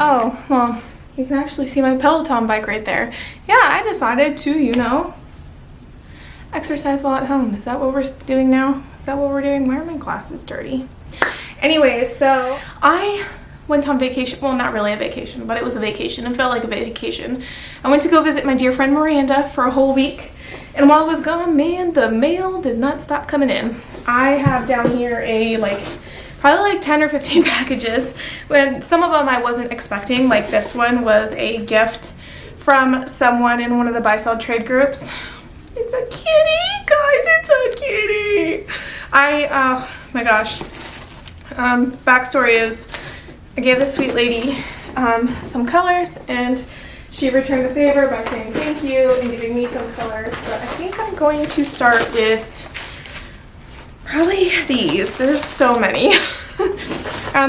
Oh, well, you can actually see my Peloton bike right there. Yeah, I decided to, you know, exercise while at home. Is that what we're doing now? Is that what we're doing? Why are my glasses dirty? Anyways, so I went on vacation. Well, not really a vacation, but it was a vacation. It felt like a vacation. I went to go visit my dear friend Miranda for a whole week. And while I was gone, man, the mail did not stop coming in. I have down here a probably like 10 or 15 packages. When some of them I wasn't expecting, like this one was a gift from someone in one of the buy-sell trade groups. It's a kitty, guys, it's a kitty. Oh my gosh. Backstory is I gave this sweet lady some colors, and she returned the favor by saying thank you and giving me some colors. But I think I'm going to start with probably these. There's so many.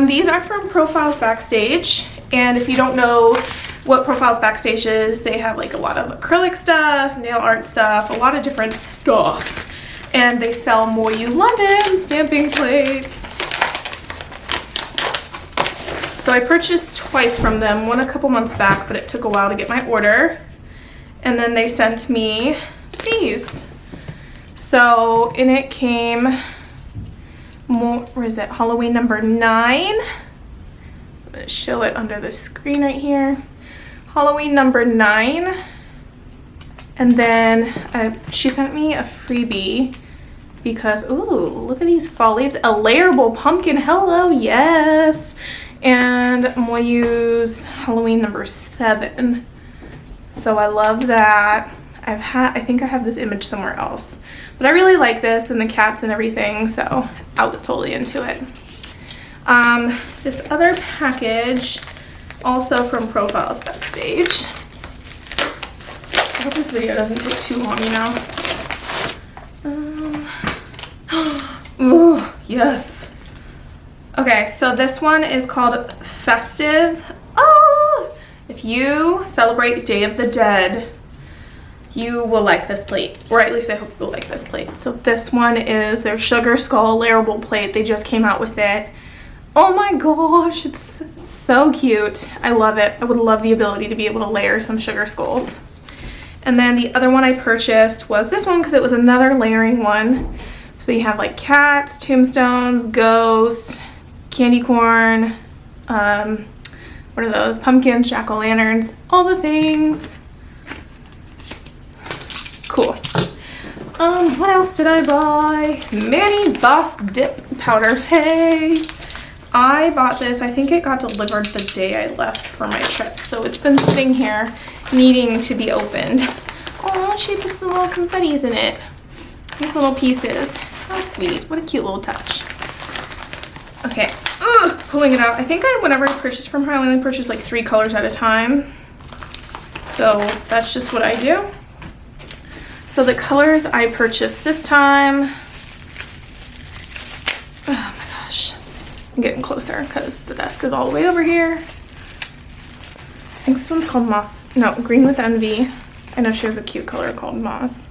These are from Profiles Backstage, and if you don't know what Profiles Backstage is, they have like a lot of acrylic stuff, nail art stuff, a lot of different stuff. And they sell Moyu London stamping plates. So I purchased twice from them, one a couple months back, but it took a while to get my order. And then they sent me these. So in it came, where is it? Halloween number 9. I'm gonna show it under the screen right here. Halloween number 9. And then she sent me a freebie because, ooh, look at these fall leaves. A layerable pumpkin, hello, yes. And Moyu's Halloween number 7. So I love that. I think I have this image somewhere else. But I really like this and the cats and everything, so I was totally into it. This other package, also from Profiles Backstage. I hope this video doesn't take too long, you know. Ooh, yes. Okay, so this one is called Festive. Oh! If you celebrate Day of the Dead, you will like this plate. Or at least I hope you'll like this plate. So this one is their Sugar Skull layerable plate. They just came out with it. Oh my gosh, it's so cute. I love it. I would love the ability to be able to layer some sugar skulls. And then the other one I purchased was this one because it was another layering one. So you have like cats, tombstones, ghosts, candy corn, what are those? Pumpkins, jack-o'-lanterns, all the things. Cool. What else did I buy? Manny Boss Dip Powder. Hey! I bought this. I think it got delivered the day I left for my trip. So it's been sitting here needing to be opened. Oh, she puts the little confettis in it. These little pieces. How sweet. What a cute little touch. Okay. Pulling it out. I think whenever I purchase from her, I only purchase like 3 colors at a time. So that's just what I do. So the colors I purchased this time. Oh my gosh. I'm getting closer because the desk is all the way over here. I think this one's called Moss. No, Green with Envy. I know she has a cute color called Moss.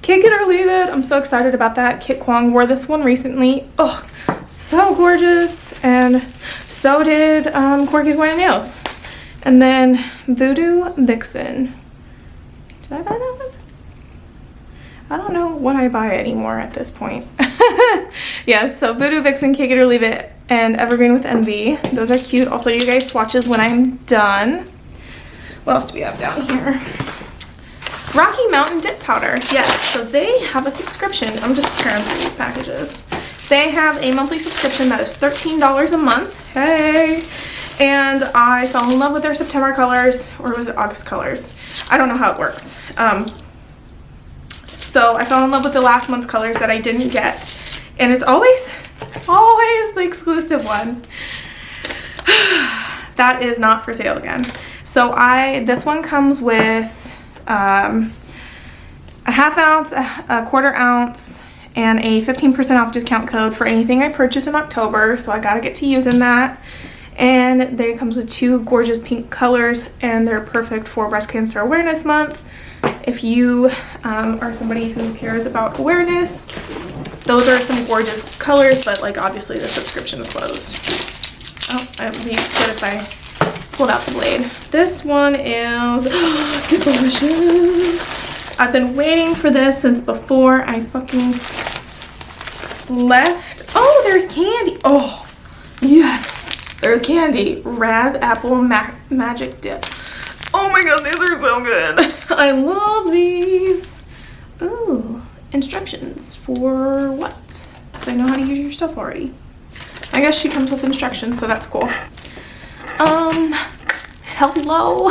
Can't get or leave it. I'm so excited about that. Kit Kwong wore this one recently. Oh, so gorgeous. And so did Corky's White Nails. And then Voodoo Vixen. Did I buy that one? I don't know what I buy anymore at this point. Yes, so Voodoo Vixen, Can't Get or Leave It, and Evergreen with Envy. Those are cute. Also, you guys swatches when I'm done. What else do we have down here? Rocky Mountain Dip Powder. Yes, so they have a subscription. I'm just tearing through these packages. They have a monthly subscription that is $13 a month. Hey! And I fell in love with their September colors, or was it August colors? I don't know how it works. So I fell in love with the last month's colors that I didn't get. And it's always the exclusive one. That is not for sale again. So this one comes with a ½ ounce, a ¼ ounce, and a 15% off discount code for anything I purchase in October. So I gotta get to using that. And then it comes with 2 gorgeous pink colors, and they're perfect for Breast Cancer Awareness Month. If you are somebody who cares about awareness, those are some gorgeous colors, but like obviously the subscription is closed. Oh, it would be good if I pulled out the blade. This one is Dipalicious. I've been waiting for this since before I fucking left. Oh, there's candy. Oh, yes, there's candy. Raz Apple Magic Dip. Oh my god, these are so good. I love these. Ooh, instructions for what? Because I know how to use your stuff already. I guess she comes with instructions, so that's cool. Hello.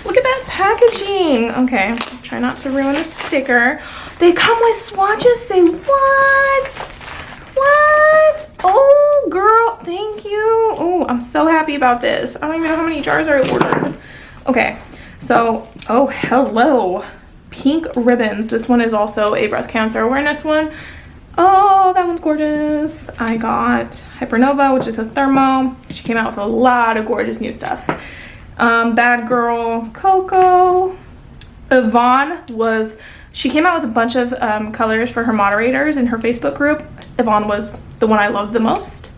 Look at that packaging. Okay, try not to ruin the sticker. They come with swatches. Say what? What? Oh, girl, thank you. Oh, I'm so happy about this. I don't even know how many jars I ordered. Okay, so, oh, hello. Pink ribbons. This one is also a breast cancer awareness one. Oh, that one's gorgeous. I got Hypernova, which is a thermo. She came out with a lot of gorgeous new stuff. Bad Girl Coco. Yvonne she came out with a bunch of colors for her moderators in her Facebook group. Yvonne was the one I loved the most.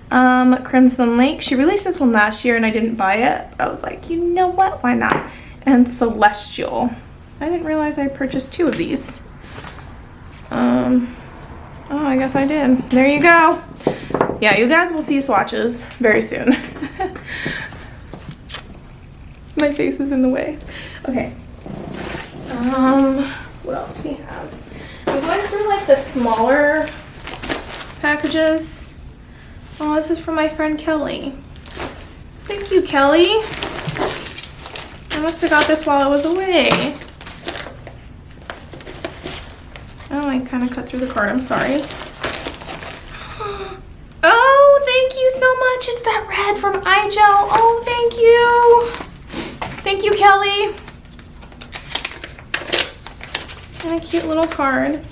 Crimson Lake. She released this one last year and I didn't buy it. I was like, you know what? Why not? And Celestial. I didn't realize I purchased 2 of these. Oh, I guess I did. There you go. Yeah, you guys will see swatches very soon. My face is in the way. Okay. What else do we have? I'm going through like the smaller packages. Oh, this is from my friend Kelly. Thank you, Kelly. I must have got this while I was away. Oh, I kind of cut through the card. I'm sorry. Oh, thank you so much. It's that red from iGel. Oh, thank you. Thank you, Kelly. And a cute little card.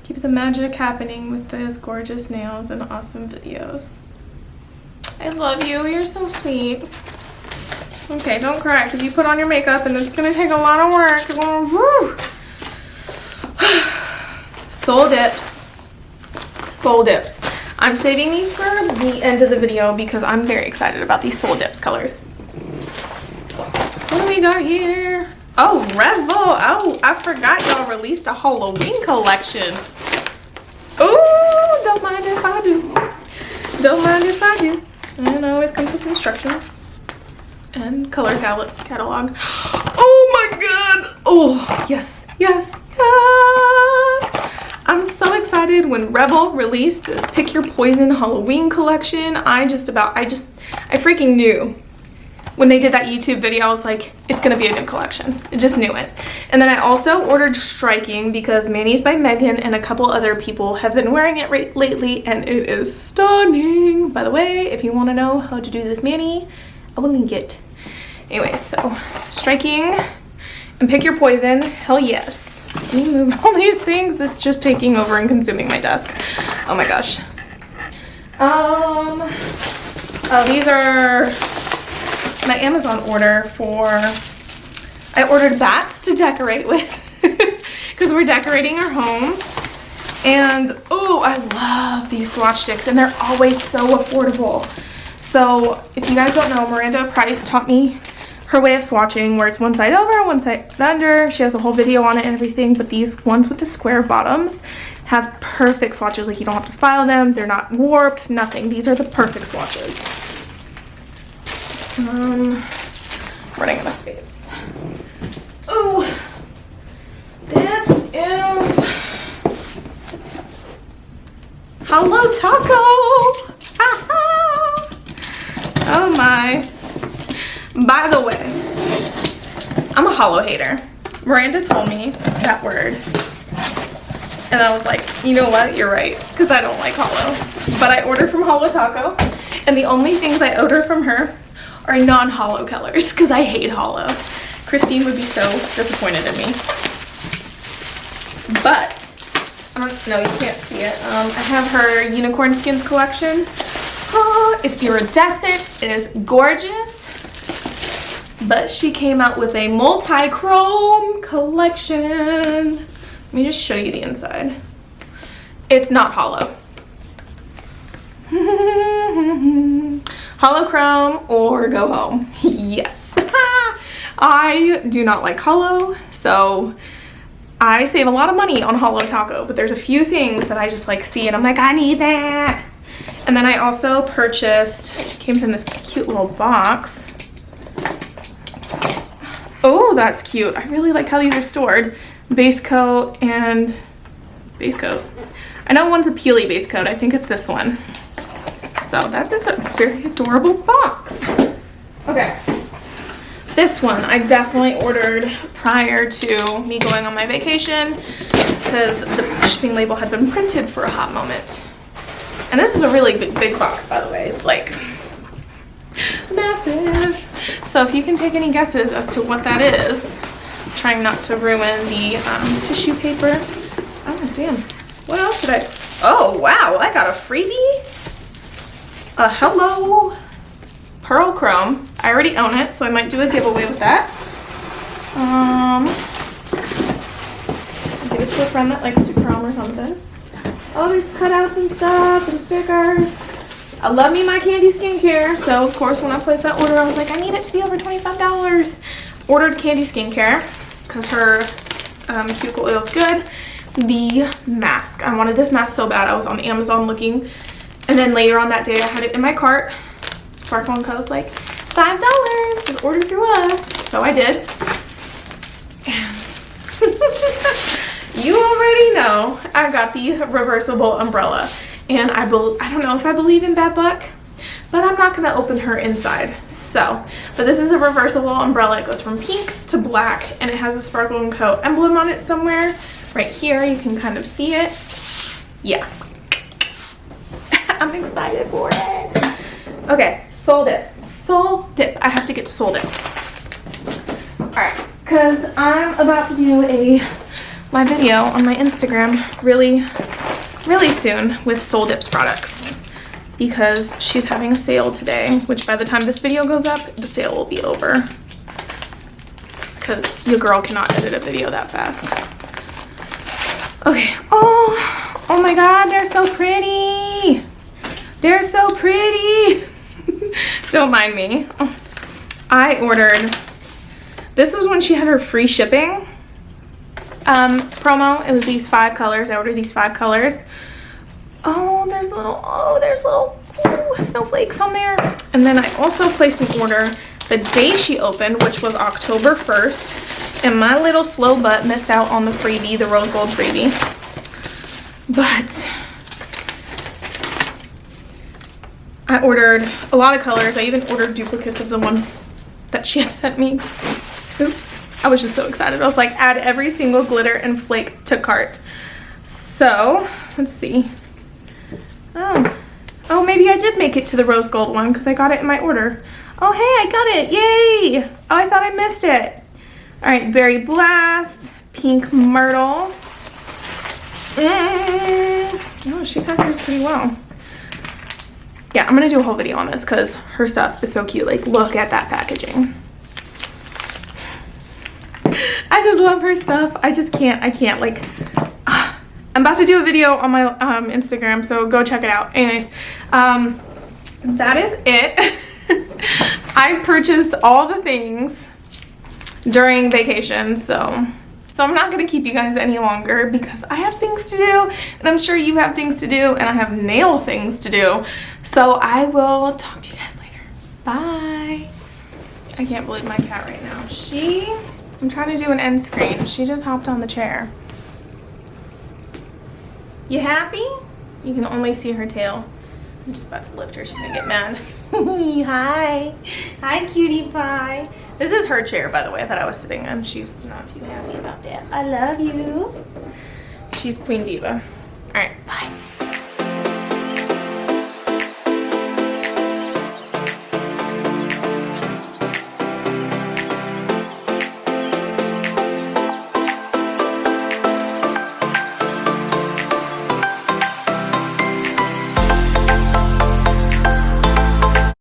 Keep the magic happening with those gorgeous nails and awesome videos. I love you. You're so sweet. Okay, don't cry because you put on your makeup and it's going to take a lot of work. Woo. Soul Dips. Soul Dips. I'm saving these for the end of the video because I'm very excited about these Soul Dips colors. What do we got here? Oh, Revel. Oh, I forgot y'all released a Halloween collection. Oh, don't mind if I do. Don't mind if I do. And it always comes with instructions and color catalog. Oh my god. Oh, yes, yes, yes. I'm so excited when Revel released this Pick Your Poison Halloween collection. I freaking knew. When they did that YouTube video, I was like, it's gonna be a new collection. I just knew it. And then I also ordered Striking because Manny's by Megan and a couple other people have been wearing it lately and it is stunning. By the way, if you wanna know how to do this Manny, I will link it. Anyway, so Striking and Pick Your Poison, hell yes. Let me move all these things that's just taking over and consuming my desk. Oh my gosh. Oh, these are my Amazon order for, I ordered bats to decorate with because we're decorating our home. And oh, I love these Swatch Sticks and they're always so affordable. So if you guys don't know, Miranda Price taught me her way of swatching where it's one side over and one side under. She has a whole video on it and everything, but these ones with the square bottoms have perfect swatches. Like you don't have to file them, they're not warped, nothing. These are the perfect swatches. Running out of space. Oh, this is Holo Taco. Oh my. By the way, I'm a holo hater. Miranda told me that word. And I was like, you know what? You're right. Because I don't like holo. But I ordered from Holo Taco. And the only things I order from her are non-holo colors because I hate holo. Christine would be so disappointed in me. But, no, you can't see it. I have her Unicorn Skins collection. Oh, it's iridescent. It is gorgeous. But she came out with a multi-chrome collection. Let me just show you the inside. It's not holo. Holochrome or go home. Yes. I do not like holo, so I save a lot of money on Holo Taco, but there's a few things that I just like see and I'm like, I need that. And then I also purchased, came in this cute little box. Oh, that's cute. I really like how these are stored. Base coat and base coat. I know one's a peely base coat. I think it's this one. So that's just a very adorable box. Okay. This one I definitely ordered prior to me going on my vacation because the shipping label had been printed for a hot moment. And this is a really big box, by the way. It's like massive. So if you can take any guesses as to what that is, I'm trying not to ruin the tissue paper. Oh, damn. What else did I? Oh, wow. I got a freebie. A Hello Pearl Chrome. I already own it, so I might do a giveaway with that. I'll give it to a friend that likes to chrome or something. Oh, there's cutouts and stuff and stickers. I love me my Candy skincare, so of course when I placed that order, I was like, I need it to be over $25. Ordered Candy skincare because her cuticle oil is good. The mask. I wanted this mask so bad. I was on Amazon looking, and then later on that day, I had it in my cart. Sparkle & Co. was like, $5, just order through us. So I did. And you already know I got the reversible umbrella. And I don't know if I believe in bad luck, but I'm not gonna open her inside. So, but this is a reversible umbrella. It goes from pink to black, and it has a Sparkle & Co. emblem on it somewhere. Right here, you can kind of see it. Yeah. I'm excited for it. Okay, Soul Dip. Soul Dip. I have to get to Soul Dip. Alright, because I'm about to do my video on my Instagram really soon with Soul Dip's products, because she's having a sale today, which by the time this video goes up, the sale will be over, because your girl cannot edit a video that fast. Okay. Oh my god, they're so pretty. They're so pretty. Don't mind me. I ordered, this was when she had her free shipping promo. It was these 5 colors. I ordered these 5 colors. Oh, there's little snowflakes on there. And then I also placed an order the day she opened, which was October 1st. And my little slow butt missed out on the freebie, the rose gold freebie. But I ordered a lot of colors. I even ordered duplicates of the ones that she had sent me. Oops. I was just so excited. I was like, add every single glitter and flake to cart. So, let's see. Oh, maybe I did make it to the rose gold one because I got it in my order. Oh, hey, I got it. Yay. Oh, I thought I missed it. All right, Berry Blast, Pink Myrtle. Oh, she packaged pretty well. Yeah, I'm going to do a whole video on this because her stuff is so cute. Like, look at that packaging. I just love her stuff. I can't, like, I'm about to do a video on my Instagram, so go check it out. Anyways, that is it. I purchased all the things during vacation, so I'm not going to keep you guys any longer because I have things to do, and I'm sure you have things to do, and I have nail things to do. So I will talk to you guys later. Bye. I can't believe my cat right now. I'm trying to do an end screen. She just hopped on the chair. You happy? You can only see her tail. I'm just about to lift her. She's gonna get mad. Hi. Hi, cutie pie. This is her chair, by the way, that I was sitting in. She's not too happy about that. I love you. She's Queen Diva. All right, bye.